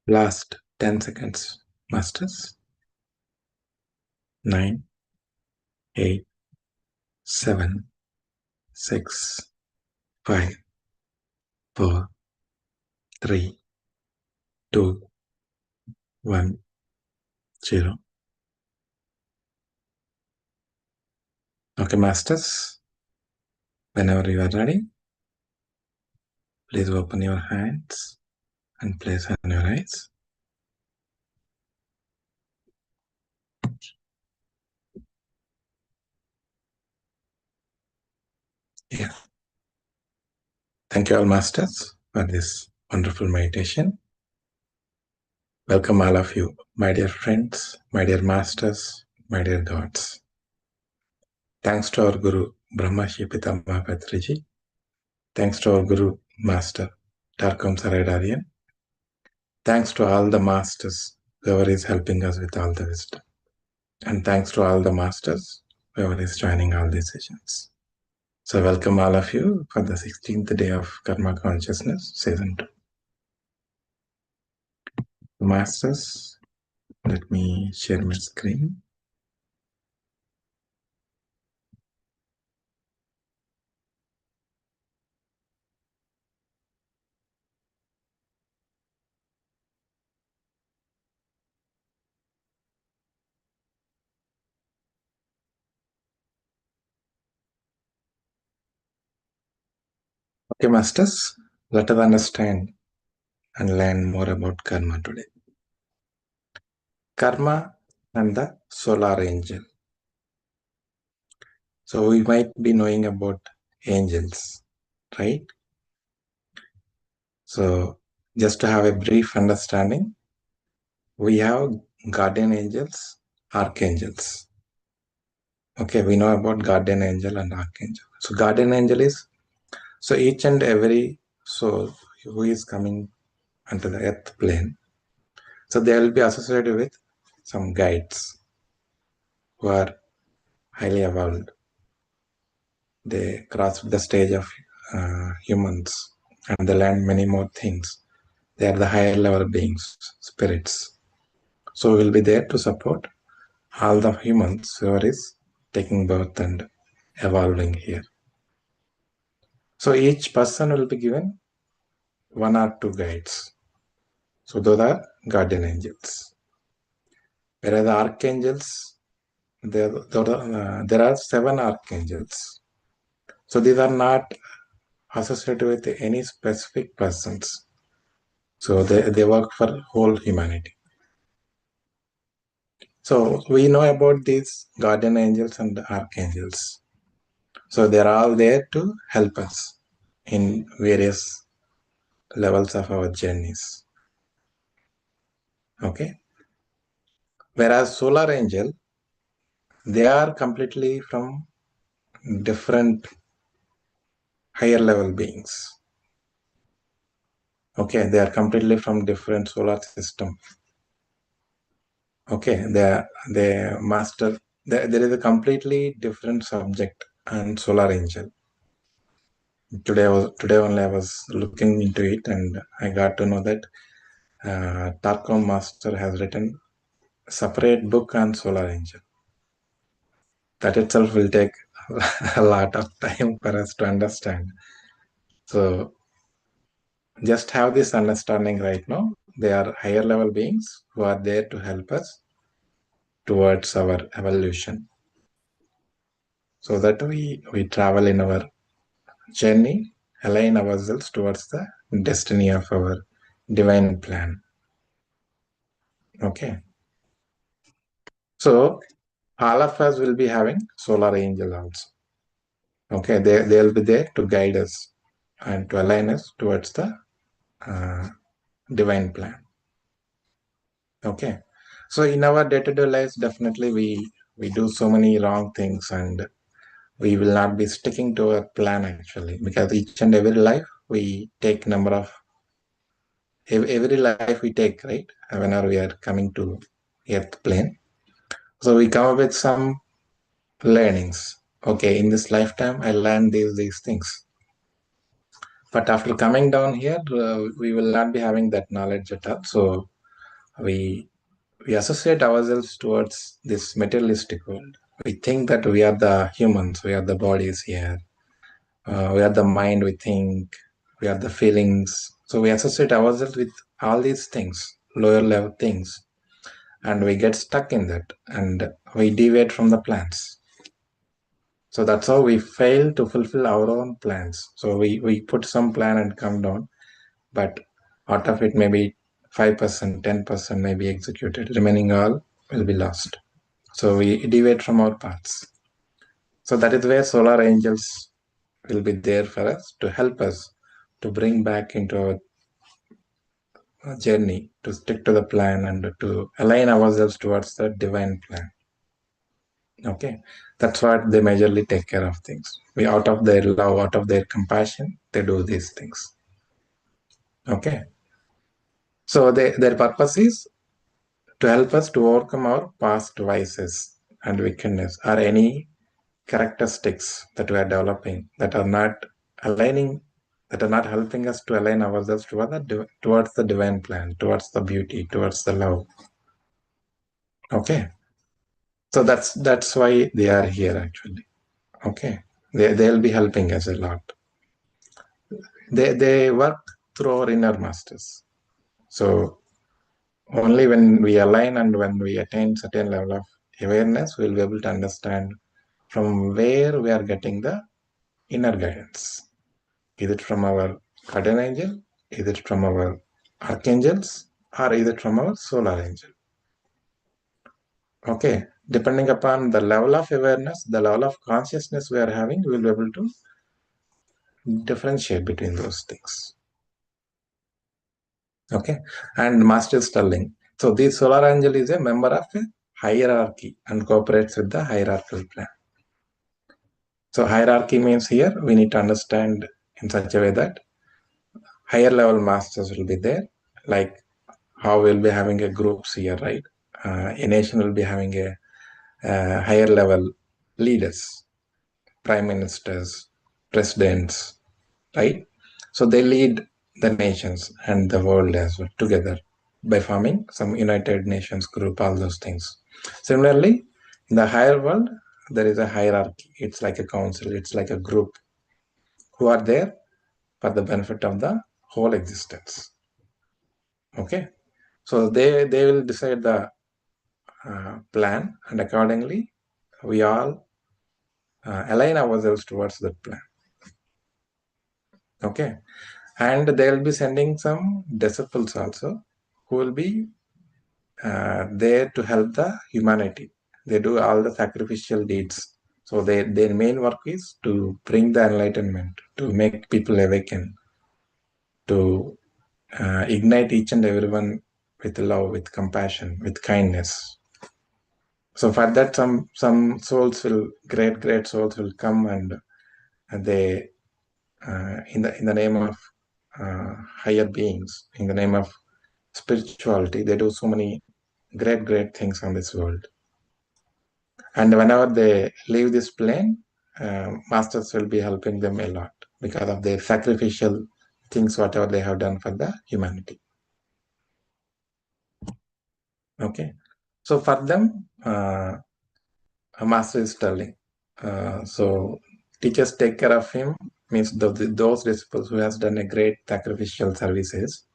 Last 10 seconds, masters. 9, 8, 7, 6, 5, 4, 3, 2, 1, 0. Okay, masters. Whenever you are ready, please open your hands and place on your eyes. Yeah. Thank you all, masters, for this wonderful meditation. Welcome all of you, my dear friends, my dear masters, my dear gods. Thanks to our Guru, Brahma Shri Pitama Patriji. Thanks to our Guru, Master, Tarkam Saradarian. Thanks to all the masters, whoever is helping us with all the wisdom. And thanks to all the masters, whoever is joining all these sessions. So welcome all of you for the 16th day of Karma Consciousness, season 2. Masters, let me share my screen. Okay, masters, let us understand and learn more about karma today. Karma and the solar angel. So we might be knowing about angels, right? So just to have a brief understanding, we have guardian angels, archangels. Okay, we know about guardian angel and archangel. So guardian angel is, so each and every soul who is coming onto the earth plane, so they will be associated with some guides who are highly evolved. They cross the stage of humans and they learn many more things. They are the higher level beings, spirits. So we will be there to support all the humans who are taking birth and evolving here. So each person will be given 1 or 2 guides. So those are guardian angels. Whereas the archangels, there are 7 archangels. So these are not associated with any specific persons. So they work for whole humanity. So we know about these guardian angels and archangels. So they're all there to help us in various levels of our journeys. Okay. Whereas solar angel, they are completely from different higher level beings. Okay, they are completely from different solar system. Okay, they master. There is a completely different subject and solar angel. Today only I was looking into it and I got to know that Tarkon Master has written a separate book on solar angel. That itself will take a lot of time for us to understand. So just have this understanding right now. They are higher level beings who are there to help us towards our evolution. So that we travel in our journey, align ourselves towards the destiny of our divine plan. Okay. So all of us will be having solar angel also. Okay, they'll be there to guide us and to align us towards the divine plan. Okay, so in our day-to-day lives, definitely we do so many wrong things and we will not be sticking to our plan actually, because each and every life we take number of every life we take, right? Whenever we are coming to earth plane, so we come up with some learnings. Okay, in this lifetime I learned these things, but after coming down here we will not be having that knowledge at all. So we associate ourselves towards this materialistic world. We think that we are the humans, we are the bodies here, we are the mind, we think, we are the feelings. So we associate ourselves with all these things, lower level things, and we get stuck in that and we deviate from the plans. So that's how we fail to fulfill our own plans. So we put some plan and come down, but out of it, maybe 5%, 10% may be executed. Remaining all will be lost. So we deviate from our paths. So that is where solar angels will be there for us to help us to bring back into our journey, to stick to the plan and to align ourselves towards the divine plan. Okay, that's what they majorly take care of things. We, out of their love, out of their compassion, they do these things. Okay, so their purpose is to help us to overcome our past vices and wickedness or any characteristics that we are developing that are not aligning, that are not helping us to align ourselves towards the divine plan, towards the beauty, towards the love. Okay, so that's why they are here actually. Okay, they'll be helping us a lot. They work through our inner masters. So only when we align and when we attain certain level of awareness, we'll be able to understand from where we are getting the inner guidance. Is it from our guardian angel? Is it from our archangels? Or is it from our solar angel? Okay, depending upon the level of awareness, the level of consciousness we are having, we'll be able to differentiate between those things. Okay, and master sterling. So this solar angel is a member of a hierarchy and cooperates with the hierarchical plan. So hierarchy means here we need to understand in such a way that higher level masters will be there, like how we'll be having a groups here, right? A nation will be having a higher level leaders, prime ministers, presidents, right? So they lead the nations and the world as well together by forming some United Nations group, all those things. Similarly, in the higher world, there is a hierarchy. It's like a council, it's like a group who are there for the benefit of the whole existence. Okay, so they will decide the plan, and accordingly, we all align ourselves towards that plan. Okay, and they will be sending some disciples also who will be there to help the humanity. They do all the sacrificial deeds. So their main work is to bring the enlightenment, to make people awaken, to ignite each and everyone with love, with compassion, with kindness. So for that, some souls will, great souls will come and they in the name of higher beings, in the name of spirituality, they do so many great things on this world. And whenever they leave this plane, masters will be helping them a lot because of their sacrificial things, whatever they have done for the humanity. Okay, so for them, a master is telling. So teachers take care of him, means those disciples who has done a great sacrificial services,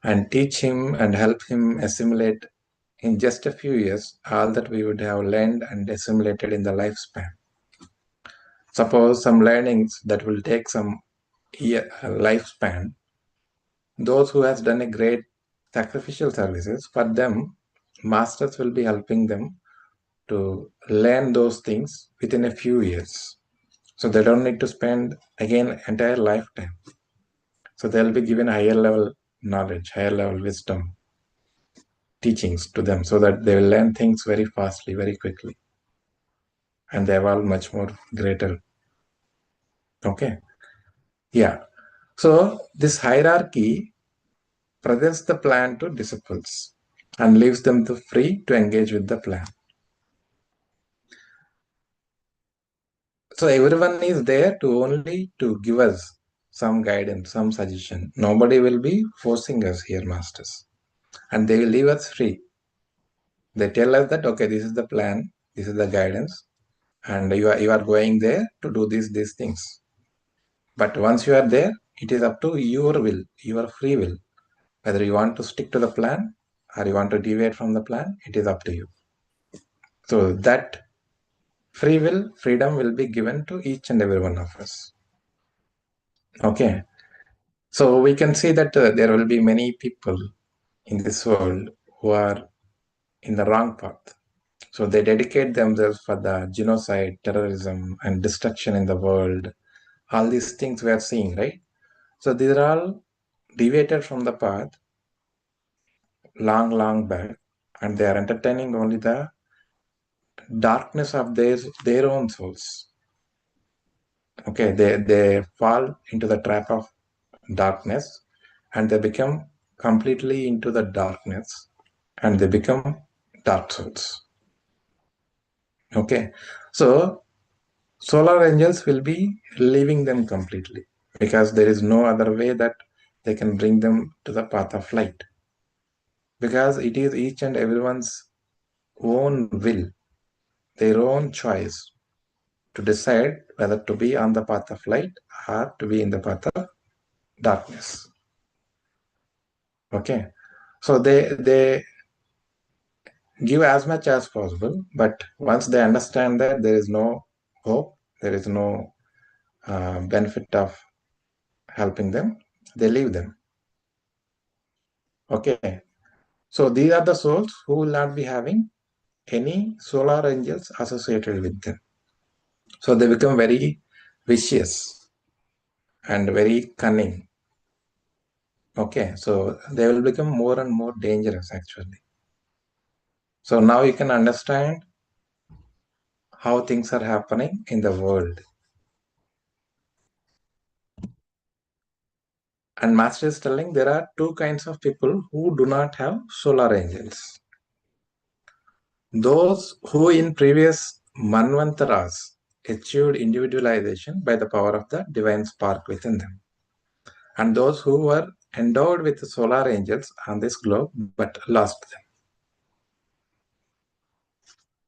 and teach him and help him assimilate in just a few years all that we would have learned and assimilated in the lifespan. Suppose some learnings that will take some lifespan, those who has done a great sacrificial services, for them, masters will be helping them to learn those things within a few years. So they don't need to spend again entire lifetime. So they'll be given higher level knowledge, higher level wisdom, teachings to them so that they will learn things very fastly, very quickly. And they are all much more greater. Okay. Yeah. So this hierarchy presents the plan to disciples and leaves them free to engage with the plan. So everyone is there to only to give us some guidance, some suggestion. Nobody will be forcing us here, masters. and they will leave us free. They tell us that, okay, this is the plan, this is the guidance, and you are going there to do these things. But once you are there, it is up to your will, your free will. Whether you want to stick to the plan or you want to deviate from the plan, it is up to you. So that freedom will be given to each and every one of us. Okay. So we can see that there will be many people in this world who are in the wrong path. So they dedicate themselves for the genocide, terrorism, and destruction in the world. All these things we are seeing, right? So these are all deviated from the path long back, and they are entertaining only the darkness of their own souls. Okay, they fall into the trap of darkness, and they become completely into the darkness, and they become dark souls. Okay, so solar angels will be leaving them completely because there is no other way that they can bring them to the path of light, because it is each and everyone's own will, their own choice to decide whether to be on the path of light or to be in the path of darkness. Okay, so they give as much as possible, but once they understand that there is no hope, there is no benefit of helping them, they leave them. Okay, so these are the souls who will not be having any solar angels associated with them. So they become very vicious and very cunning. Okay, so they will become more and more dangerous actually. So now you can understand how things are happening in the world. And Master is telling there are two kinds of people who do not have solar angels. Those who in previous Manvantaras achieved individualization by the power of the divine spark within them. And those who were endowed with solar angels on this globe but lost them.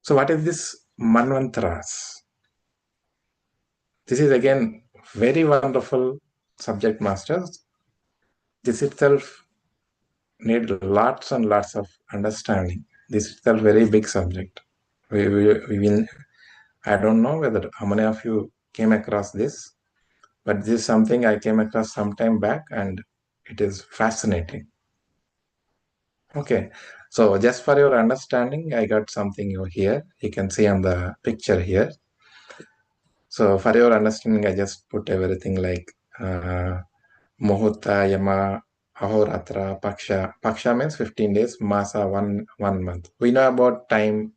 So what is this Manvantaras? This is again very wonderful subject, masters. This itself need lots and lots of understanding. This is a very big subject. We will, I don't know whether how many of you came across this, but this is something I came across some time back and it is fascinating. Okay, so just for your understanding, I got something over here. You can see on the picture here. So for your understanding, I just put everything like Muhurta, Yama, Ahoratra, Paksha. Paksha means 15 days, Masa, one month. We know about time,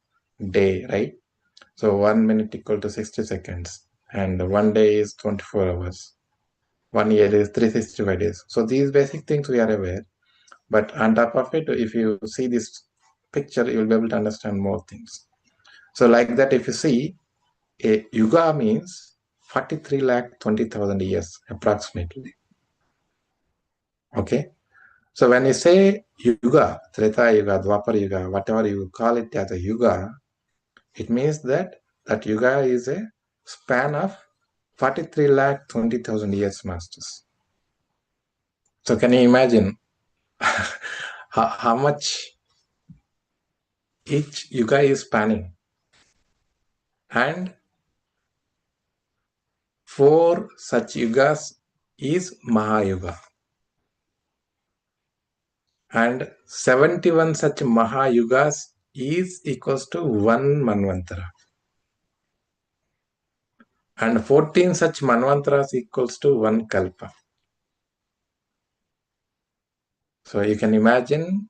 day, right? So 1 minute equal to 60 seconds. And one day is 24 hours. 1 year is 365 days. So these basic things we are aware. But on top of it, if you see this picture, you'll be able to understand more things. So like that, if you see, a yuga means 43 lakh 20,000 years approximately. Okay. So when you say yuga, Treta Yuga, Dwapar Yuga, whatever you call it as a yuga, it means that that yuga is a span of 43 lakh 20,000 years, masters. So can you imagine how much each yuga is spanning? And 4 such yugas is Mahayuga. And 71 such Mahayugas is equals to 1 Manvantara. And 14 such Manvantaras equals to 1 Kalpa. So you can imagine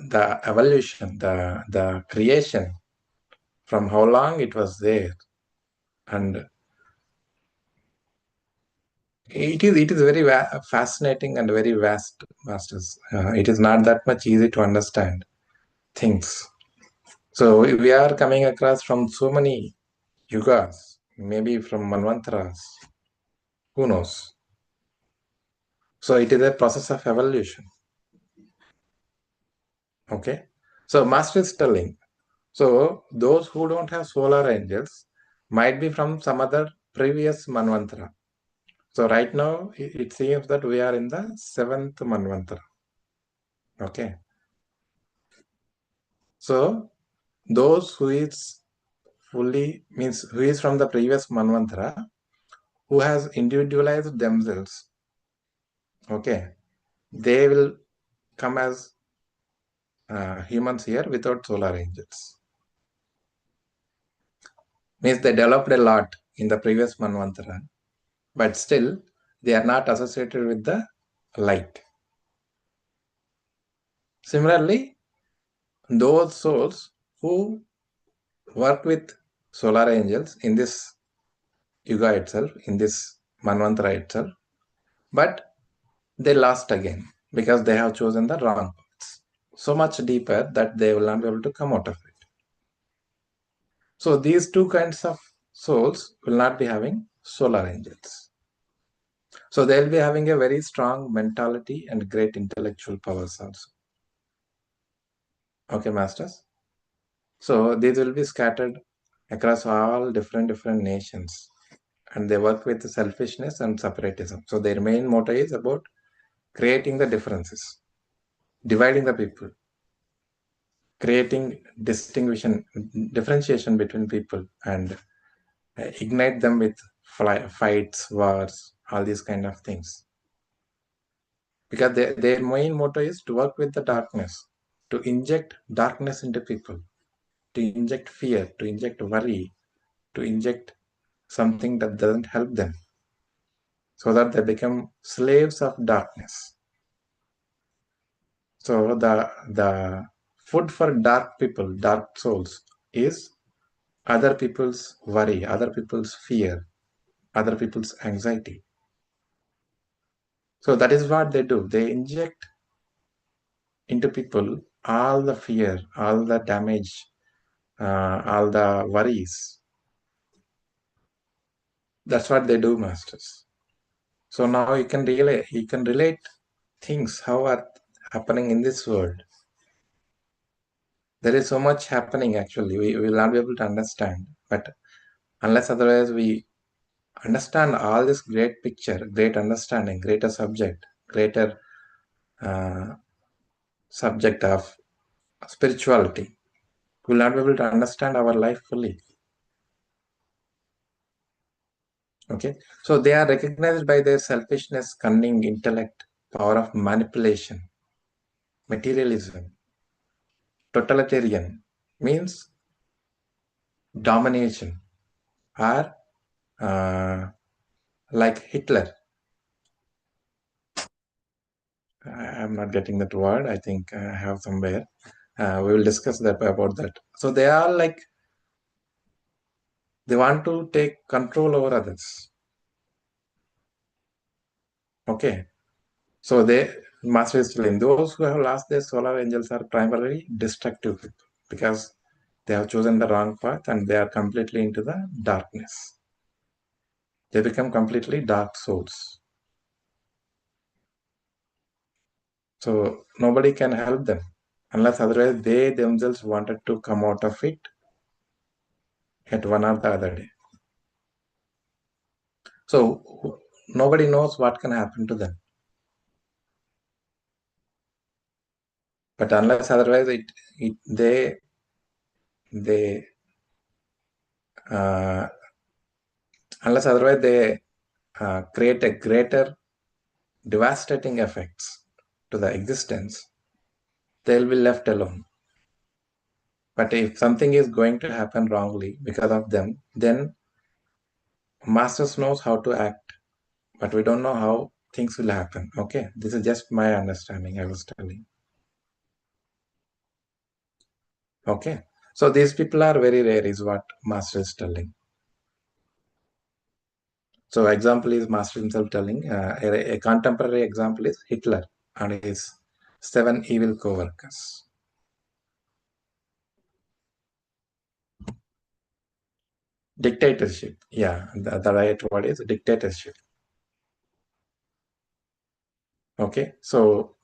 the evolution, the creation, from how long it was there. And it is very fascinating and very vast, masters. It is not that much easy to understand things. So we are coming across from so many yugas, maybe from Manvantaras. Who knows? So it is a process of evolution. Okay. So master is telling, so those who don't have solar angels might be from some other previous Manvantara. So right now it seems that we are in the 7th Manvantara. Okay. So those who is fully means who is from the previous Manvantara, who has individualized themselves, okay, they will come as humans here without solar angels. Means they developed a lot in the previous Manvantara, but still they are not associated with the light. Similarly, those souls who work with solar angels in this yuga itself, in this Manvantara itself, but they lost again because they have chosen the wrong paths. So much deeper that they will not be able to come out of it. So these two kinds of souls will not be having solar angels. So they'll be having a very strong mentality and great intellectual powers also. Okay, masters. So these will be scattered across all different nations, and they work with selfishness and separatism. So their main motto is about creating the differences, dividing the people, creating differentiation between people, and ignite them with fights, wars, all these kind of things. Because their main motto is to work with the darkness, to inject darkness into people, to inject fear, to inject worry, to inject something that doesn't help them, so that they become slaves of darkness. So the food for dark people, dark souls, is other people's worry, other people's fear, other people's anxiety. So that is what they do. They inject into people all the fear, all the damage, all the worries. That's what they do, masters. So now you can relate things how are happening in this world. There is so much happening actually. We will not be able to understand, but unless otherwise we understand all this great picture, great understanding, greater subject, greater uh, subject of spirituality, we will not be able to understand our life fully. Okay, so they are recognized by their selfishness, cunning, intellect, power of manipulation, materialism, totalitarian means domination, or like Hitler. I'm not getting that word. I think I have somewhere. We will discuss that about that. So they are like they want to take control over others. Okay. So they master is telling those who have lost their solar angels are primarily destructive people because they have chosen the wrong path and they are completely into the darkness. They become completely dark souls. So nobody can help them unless otherwise they themselves wanted to come out of it at one or the other day. So nobody knows what can happen to them. But unless otherwise they uh, unless otherwise they create a greater devastating effects to the existence, they'll be left alone. But if something is going to happen wrongly because of them, then masters knows how to act, but we don't know how things will happen. Okay, this is just my understanding. I was telling. Okay, so these people are very rare, is what master is telling. So example is master himself telling. A contemporary example is Hitler and his 7 evil co-workers. Dictatorship. Yeah, the right word is dictatorship. Okay, so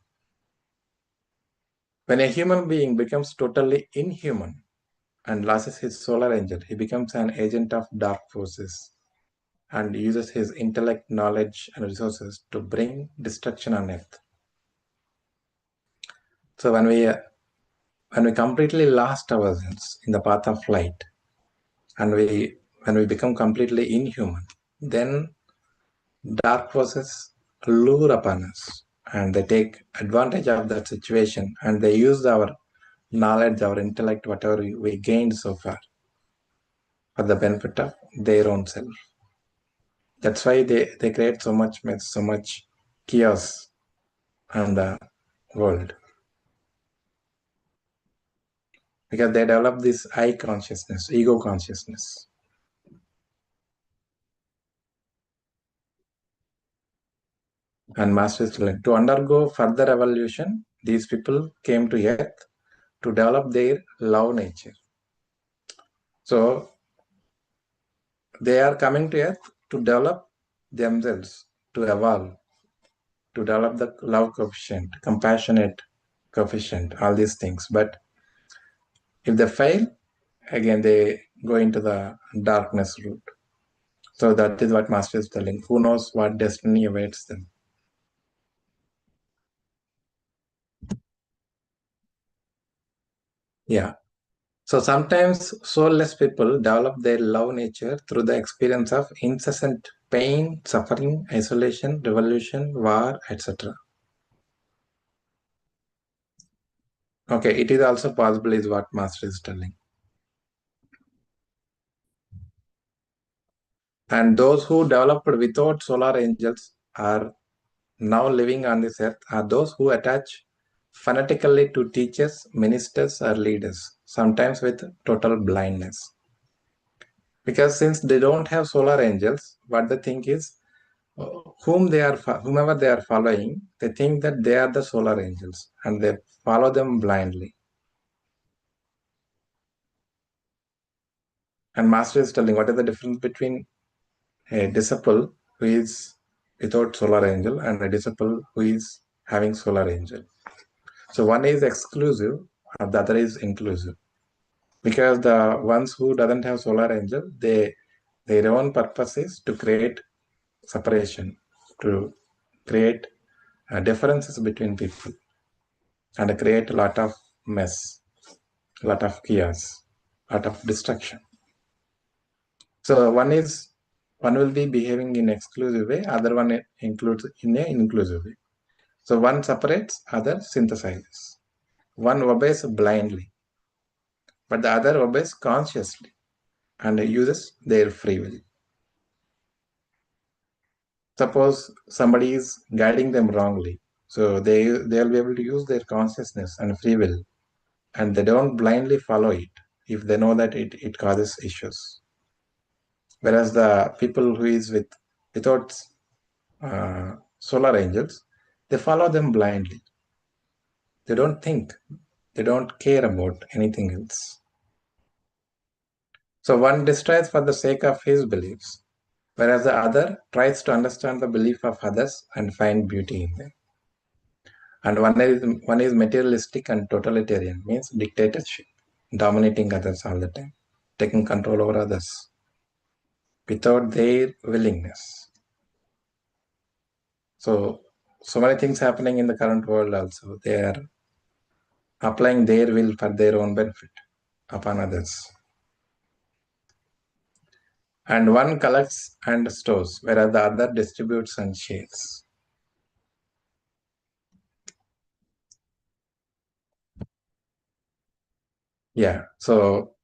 when a human being becomes totally inhuman and loses his solar angel, he becomes an agent of dark forces and uses his intellect, knowledge, and resources to bring destruction on earth. So when we completely lost ourselves in the path of light, and when we become completely inhuman, then dark forces lure upon us, and they take advantage of that situation, and they use our knowledge, our intellect, whatever we gained so far, for the benefit of their own self. That's why they create so much mess, so much chaos in the world. Because they develop this I consciousness, ego consciousness. And masters to undergo further evolution, these people came to earth to develop their love nature. So they are coming to earth to develop themselves, to evolve, to develop the love coefficient, compassionate coefficient, all these things. But if they fail, again they go into the darkness route. So that is what Master is telling. Who knows what destiny awaits them? Yeah. So sometimes soulless people develop their love nature through the experience of incessant pain, suffering, isolation, revolution, war, etc. Okay, it is also possible, is what Master is telling. And those who developed without solar angels are now living on this earth are those who attach fanatically to teachers, ministers, or leaders, sometimes with total blindness. Because since they don't have solar angels, what they think is whomever they are following, they think that they are the solar angels and they follow them blindly. And Master is telling what is the difference between a disciple who is without solar angel and a disciple who is having solar angel. So one is exclusive and the other is inclusive. Because the ones who doesn't have solar angel, their own purpose is to create separation, to create differences between people and create a lot of mess, a lot of chaos, a lot of destruction. So one will be behaving in exclusive way, other one includes in a inclusive way. So one separates, other synthesizes. One obeys blindly, but the other obeys consciously and uses their free will. Suppose somebody is guiding them wrongly, so they'll be able to use their consciousness and free will, and they don't blindly follow it if they know that it causes issues. Whereas the people who is without solar angels, they follow them blindly. They don't think, they don't care about anything else. So one destroys for the sake of his beliefs, whereas the other tries to understand the belief of others and find beauty in them. And one is materialistic and totalitarian, means dictatorship, dominating others all the time, taking control over others without their willingness. So many things happening in the current world also. They are applying their will for their own benefit upon others. And one collects and stores, whereas the other distributes and shares. Yeah. So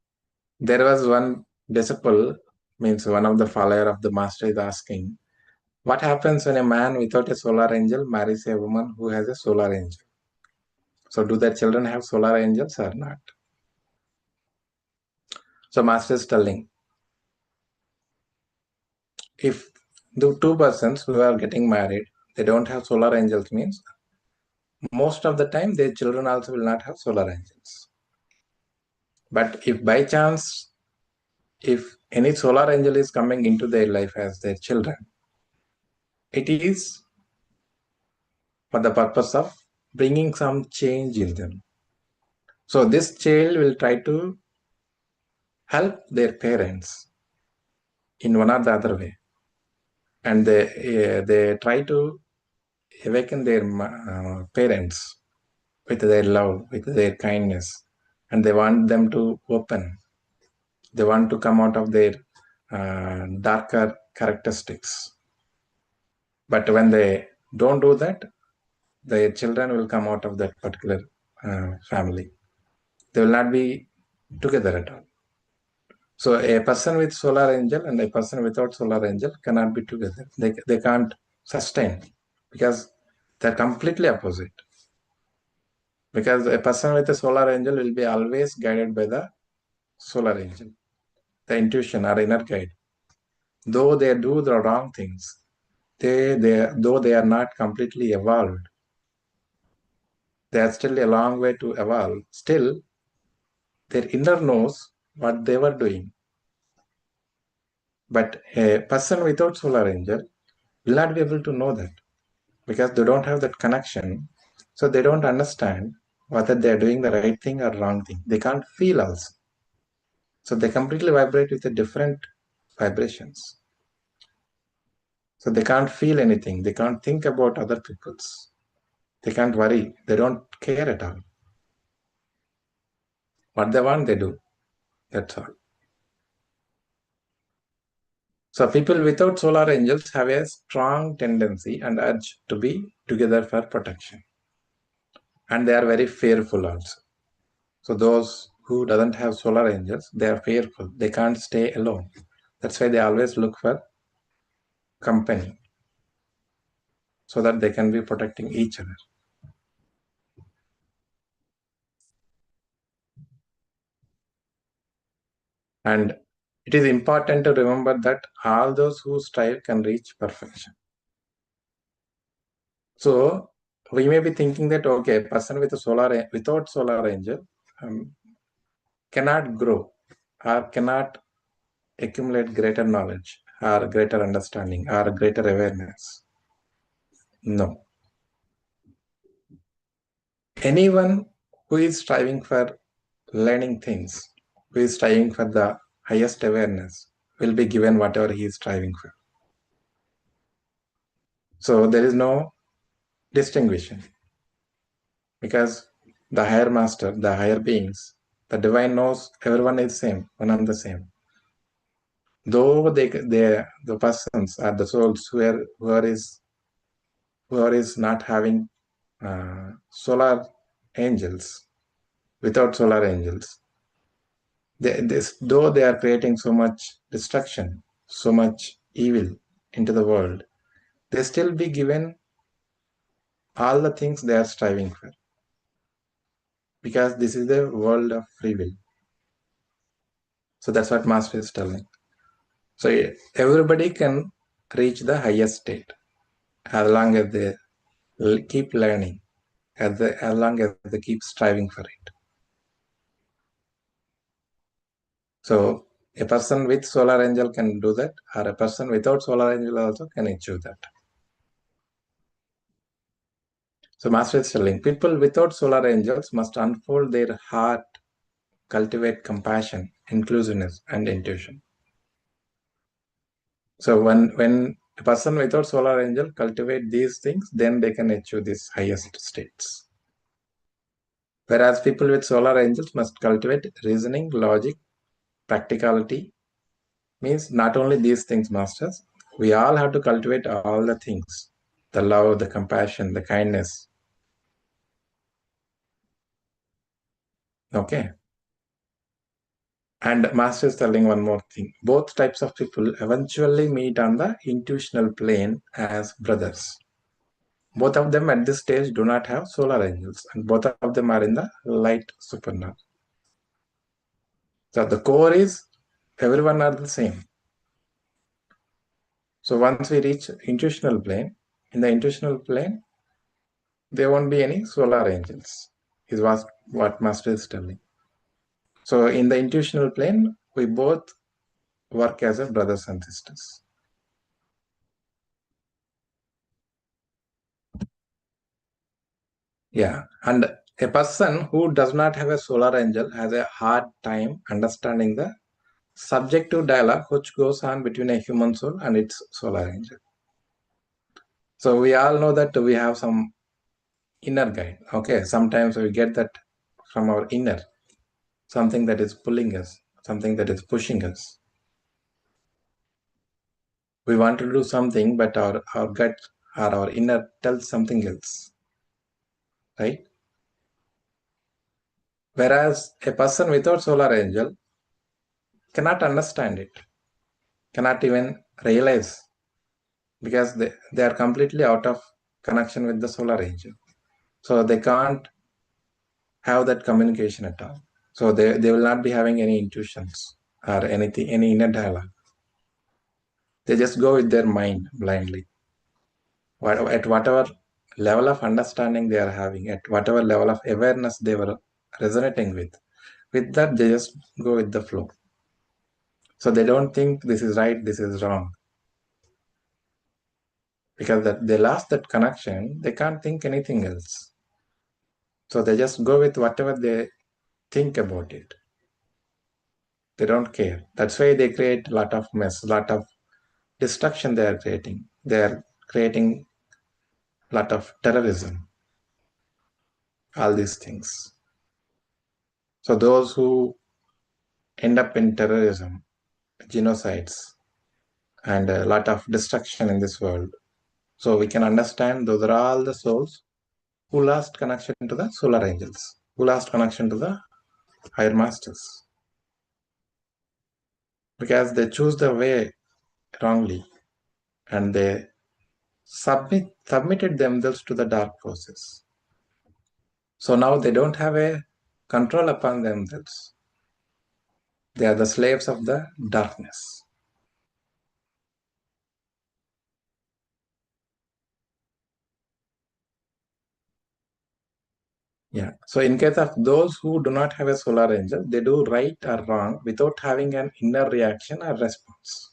there was one disciple, means one of the follower of the master is asking, what happens when a man without a solar angel marries a woman who has a solar angel? So do their children have solar angels or not? So master is telling, if the two persons who are getting married, they don't have solar angels, means most of the time their children also will not have solar angels. But if by chance, if any solar angel is coming into their life as their children, it is for the purpose of bringing some change in them. So this child will try to help their parents in one or the other way, and they try to awaken their parents with their love, with their kindness, and they want them to open. They want to come out of their darker characteristics. But when they don't do that, their children will come out of that particular family. They will not be together at all. So a person with solar angel and a person without solar angel cannot be together. They can't sustain because they're completely opposite. Because a person with a solar angel will be always guided by the solar angel, the intuition or inner guide. Though they do the wrong things, though they are not completely evolved, they are still a long way to evolve. Still, their inner knows what they were doing. But a person without solar angel will not be able to know that because they don't have that connection. So they don't understand whether they are doing the right thing or wrong thing. They can't feel also. So they completely vibrate with the different vibrations. So they can't feel anything. They can't think about other people's. They can't worry. They don't care at all. What they want, they do. That's all. So people without solar angels have a strong tendency and urge to be together for protection. And they are very fearful also. So those who doesn't have solar angels, they are fearful. They can't stay alone. That's why they always look for company so that they can be protecting each other. And it is important to remember that all those who strive can reach perfection. So we may be thinking that, okay, a person with without solar angel cannot grow or cannot accumulate greater knowledge or greater understanding or greater awareness. No. Anyone who is striving for learning things, who is striving for the highest awareness, will be given whatever he is striving for. So there is no distinguishing because the higher master, the higher beings, the divine knows everyone is same, one and the same. Though the persons are the souls who is not having solar angels, without solar angels, though they are creating so much destruction, so much evil into the world, they still be given all the things they are striving for. Because this is the world of free will. So that's what Master is telling. So everybody can reach the highest state as long as they keep learning, as long as they keep striving for it. So a person with solar angel can do that, or a person without solar angel also can achieve that. So Master is telling people without solar angels must unfold their heart, cultivate compassion, inclusiveness, and intuition. So when a person without solar angel cultivate these things, then they can achieve these highest states. Whereas people with solar angels must cultivate reasoning, logic, practicality. Means not only these things, masters. We all have to cultivate all the things: the love, the compassion, the kindness. Okay. And Master is telling one more thing. Both types of people eventually meet on the intuitional plane as brothers. Both of them at this stage do not have solar angels, and both of them are in the light supernova. So the core is everyone are the same. So once we reach intuitional plane, in the intuitional plane, there won't be any solar angels, is what Master is telling. So in the intuitional plane, we both work as a brothers and sisters. Yeah. And a person who does not have a solar angel has a hard time understanding the subjective dialogue which goes on between a human soul and its solar angel. So we all know that we have some inner guide. Okay. Sometimes we get that from our inner, something that is pulling us, something that is pushing us. We want to do something, but our gut or our inner tells something else, right? Whereas a person without solar angel cannot understand it, cannot even realize because they are completely out of connection with the solar angel. So they can't have that communication at all. So they will not be having any intuitions or anything, any inner dialogue. They just go with their mind blindly. At whatever level of understanding they are having, at whatever level of awareness they were resonating with that they just go with the flow. So they don't think this is right, this is wrong. Because that they lost that connection, they can't think anything else. So they just go with whatever they think about it. They don't care. That's why they create a lot of mess, a lot of destruction they are creating. They are creating a lot of terrorism, all these things. So those who end up in terrorism, genocides, and a lot of destruction in this world. So we can understand those are all the souls who lost connection to the solar angels, who lost connection to the higher masters, because they choose the way wrongly and they submitted themselves to the dark forces. So now they don't have a control upon themselves. They are the slaves of the darkness. Yeah. So in case of those who do not have a solar angel, they do right or wrong without having an inner reaction or response.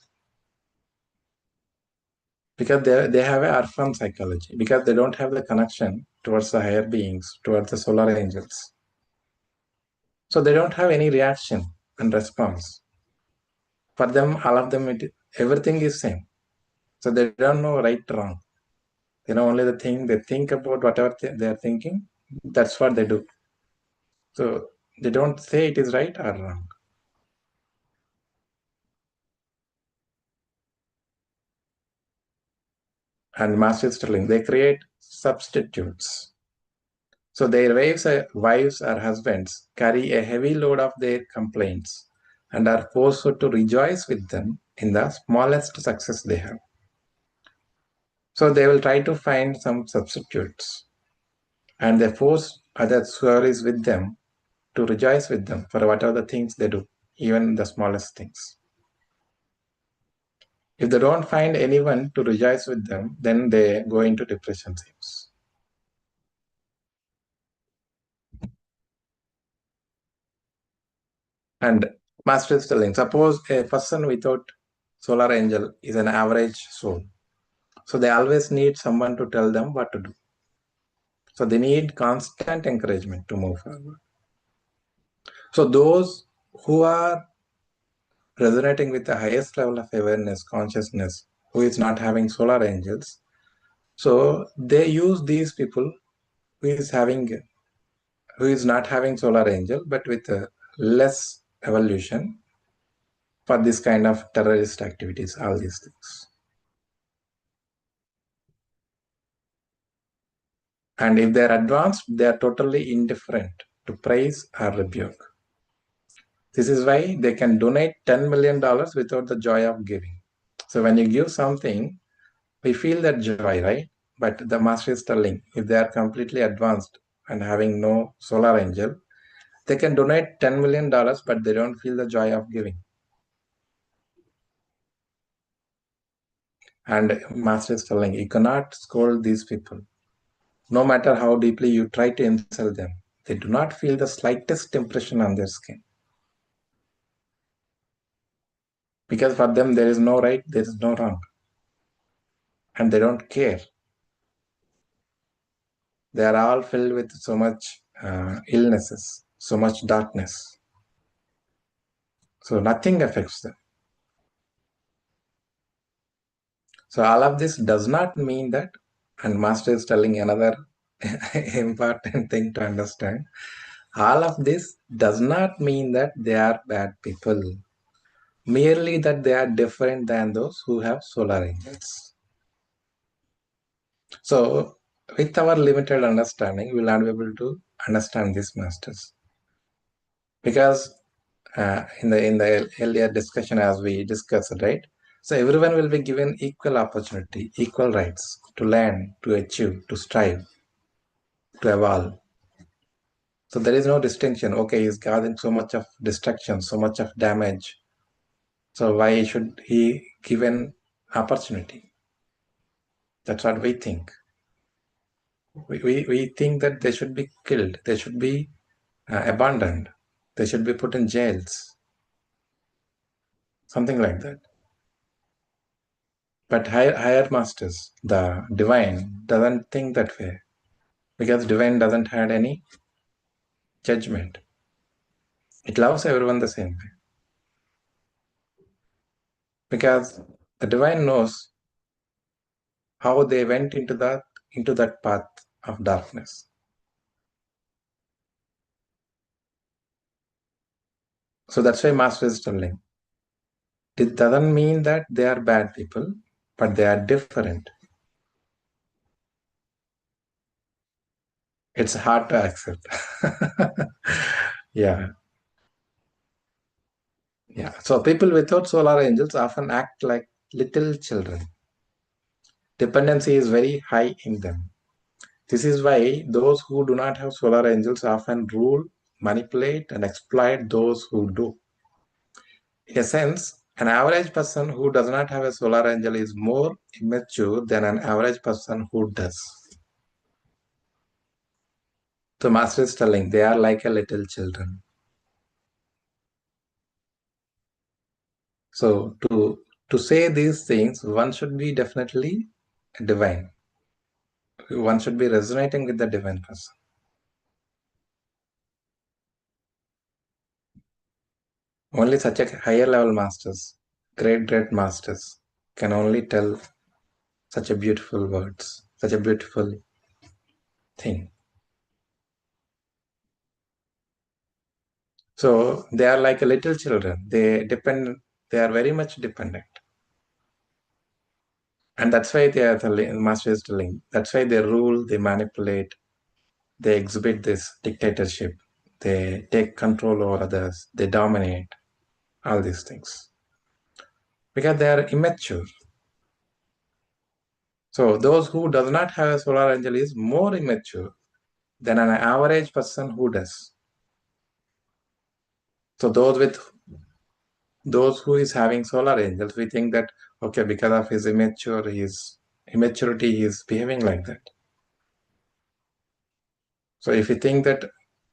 Because they have a orphan psychology, because they don't have the connection towards the higher beings, towards the solar angels. So they don't have any reaction and response. For them, all of them, everything is same. So they don't know right wrong. They know only the thing they think about whatever they are thinking. That's what they do. So they don't say it is right or wrong. And master is telling they create substitutes. So their wives or husbands carry a heavy load of their complaints and are forced to rejoice with them in the smallest success they have. So they will try to find some substitutes and they force others who are is with them to rejoice with them for whatever the things they do, even the smallest things. If they don't find anyone to rejoice with them, then they go into depression scenes. And Master is telling, suppose a person without solar angel is an average soul. So they always need someone to tell them what to do. So they need constant encouragement to move forward. So those who are resonating with the highest level of awareness, consciousness, who is not having solar angels, so they use these people who is having who is not having solar angel, but with less evolution for this kind of terrorist activities, all these things. And if they're advanced, they are totally indifferent to praise or rebuke. This is why they can donate $10 million without the joy of giving. So when you give something, we feel that joy, right? But the master is telling if they are completely advanced and having no solar angel, they can donate $10 million, but they don't feel the joy of giving. And master is telling you cannot scold these people. No matter how deeply you try to insult them, they do not feel the slightest impression on their skin. Because for them, there is no right, there is no wrong. And they don't care. They are all filled with so much illnesses, so much darkness. So nothing affects them. So all of this does not mean that, and Master is telling another important thing to understand. All of this does not mean that they are bad people, merely that they are different than those who have solar angels. So with our limited understanding, we will not be able to understand these masters. Because in the earlier discussion, as we discussed, right? So everyone will be given equal opportunity, equal rights to learn, to achieve, to strive, to evolve. So there is no distinction. Okay, he's causing so much of destruction, so much of damage. So why should he given opportunity? That's what we think. We think that they should be killed, they should be abandoned, they should be put in jails, something like that. But higher masters, the divine, doesn't think that way, because divine doesn't have any judgment. It loves everyone the same way. Because the divine knows how they went into that path of darkness. So that's why Master is telling. It doesn't mean that they are bad people, but they are different. It's hard to accept. Yeah. Yeah. So people without solar angels often act like little children. Dependency is very high in them. This is why those who do not have solar angels often rule, manipulate, and exploit those who do. In a sense, an average person who does not have a solar angel is more immature than an average person who does. So Master is telling they are like a little children. So to say these things, one should be definitely divine. One should be resonating with the divine person. Only such a higher level masters, great masters, can only tell such a beautiful words, such a beautiful thing. So they are like a little children. They are very much dependent. And that's why they are telling, Master is telling, that's why they rule, they manipulate, they exhibit this dictatorship, they take control over others, they dominate, all these things. Because they are immature. So those who does not have a solar angel is more immature than an average person who does. So those who is having solar angels, we think that, okay, because of his immaturity, he is behaving like that. So if you think that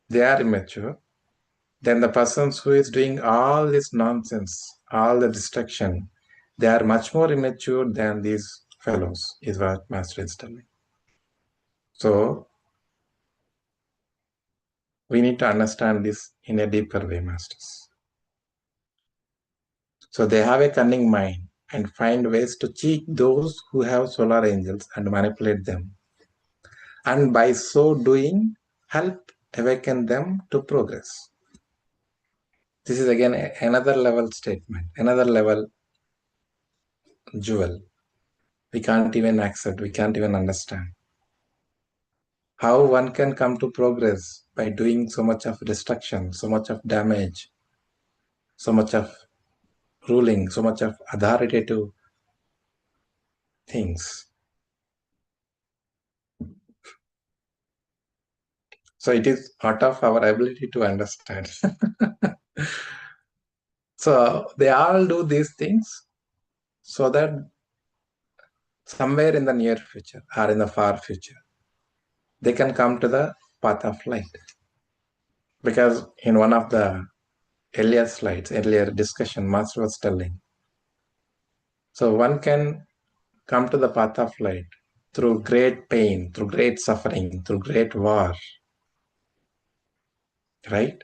they are immature, then the persons who is doing all this nonsense, all the destruction, they are much more immature than these fellows, is what Master is telling. So we need to understand this in a deeper way, Masters. So they have a cunning mind and find ways to cheat those who have solar angels and manipulate them. And by so doing, help awaken them to progress. This is again another level statement, another level jewel. We can't even accept, we can't even understand. How one can come to progress by doing so much of destruction, so much of damage, so much of ruling, so much of authoritative things. So it is out of our ability to understand. So they all do these things so that somewhere in the near future or in the far future, they can come to the path of light. Because in one of the earlier slides, earlier discussion, Master was telling, so one can come to the path of light through great pain, through great suffering, through great war, right?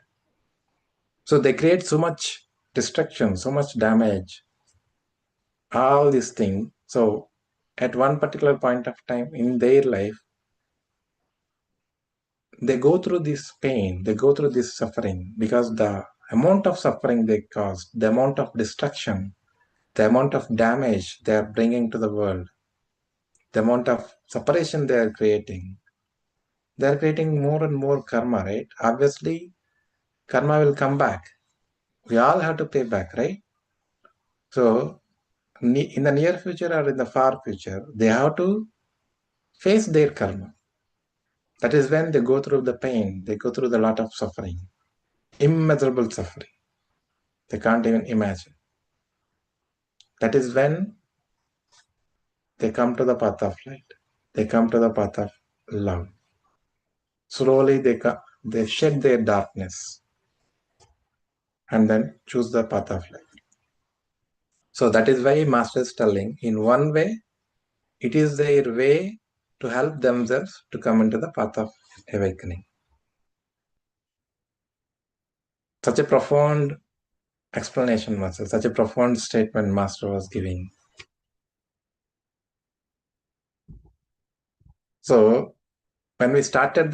So they create so much destruction, so much damage, all these things. So at one particular point of time in their life, they go through this pain, they go through this suffering because the amount of suffering they caused, the amount of destruction, the amount of damage they are bringing to the world, the amount of separation they are creating more and more karma, right? Obviously, karma will come back. We all have to pay back, right? So, in the near future or in the far future, they have to face their karma. That is when they go through the pain, they go through the lot of suffering, immeasurable suffering. They can't even imagine. That is when they come to the path of light. They come to the path of love. Slowly they shed their darkness and then choose the path of light. So that is why Master is telling, in one way, it is their way to help themselves to come into the path of awakening. Such a profound explanation, Master, such a profound statement Master was giving. So when we started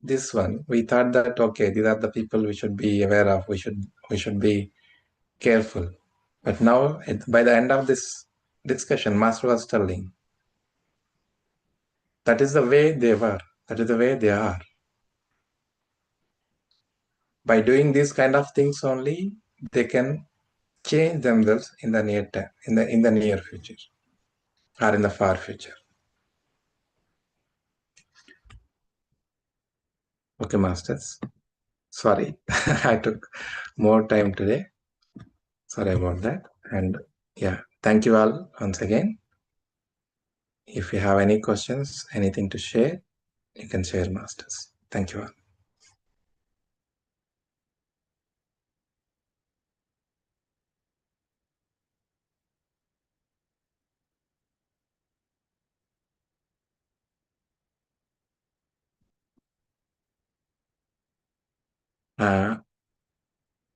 this one, we thought that, okay, these are the people we should be aware of, we should be careful. But now, by the end of this discussion, Master was telling, that is the way they were, that is the way they are. By doing these kind of things only, they can change themselves in the near time, in the near future or in the far future. Okay, Masters. Sorry, I took more time today. Sorry about that. And yeah, thank you all once again. If you have any questions, anything to share, you can share, Masters. Thank you all.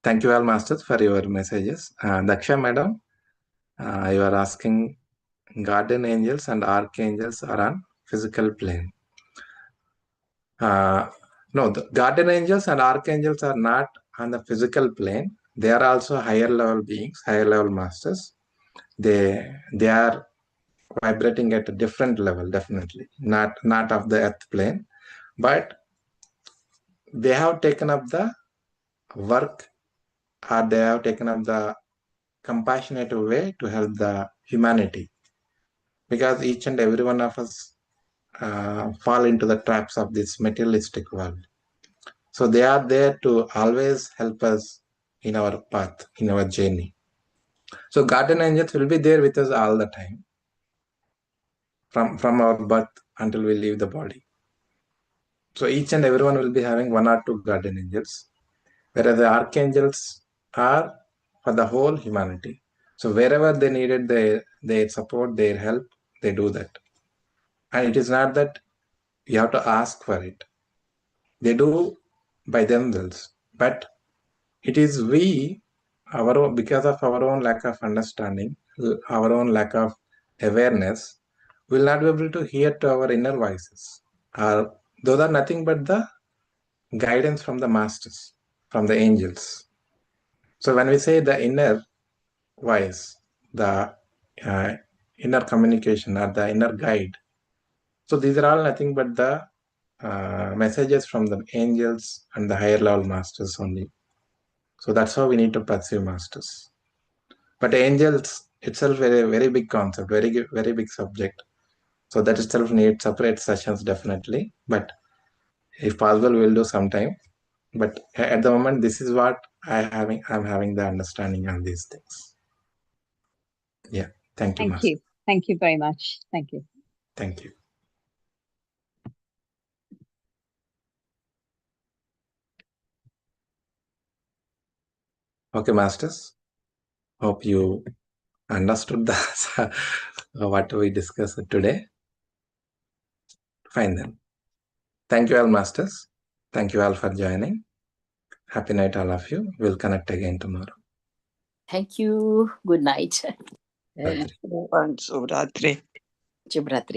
Thank you all, Masters, for your messages. Daksha, madam, you are asking, guardian angels and archangels are on physical plane. No, the guardian angels and archangels are not on the physical plane. They are also higher level beings, higher level masters. They are vibrating at a different level, definitely not of the earth plane, but they have taken up the work, or they have taken up the compassionate way to help the humanity, because each and every one of us fall into the traps of this materialistic world. So they are there to always help us in our path, in our journey. So guardian angels will be there with us all the time, from our birth until we leave the body. So each and everyone will be having one or two guardian angels, whereas the archangels are for the whole humanity. So wherever they needed their support, their help, they do that. And it is not that you have to ask for it. They do by themselves. But it is we, because of our own lack of understanding, our own lack of awareness, will not be able to hear to our inner voices. Those are nothing but the guidance from the masters, from the angels. So when we say the inner voice, the inner communication or the inner guide, so these are all nothing but the messages from the angels and the higher level masters only. So that's how we need to pursue masters. But angels itself a very big concept, very big subject. So that itself needs separate sessions definitely. But if possible, we'll do sometime. But at the moment, this is what I'm having the understanding on these things. Yeah. Thank you, Thank Master. you. Thank you very much. Thank you. Thank you. Okay, Masters. Hope you understood what we discussed today. Fine then. Thank you all, masters. Thank you all for joining. Happy night, all of you. We'll connect again tomorrow. Thank you. Good night. Ratri. Shubhratri. Shubhratri.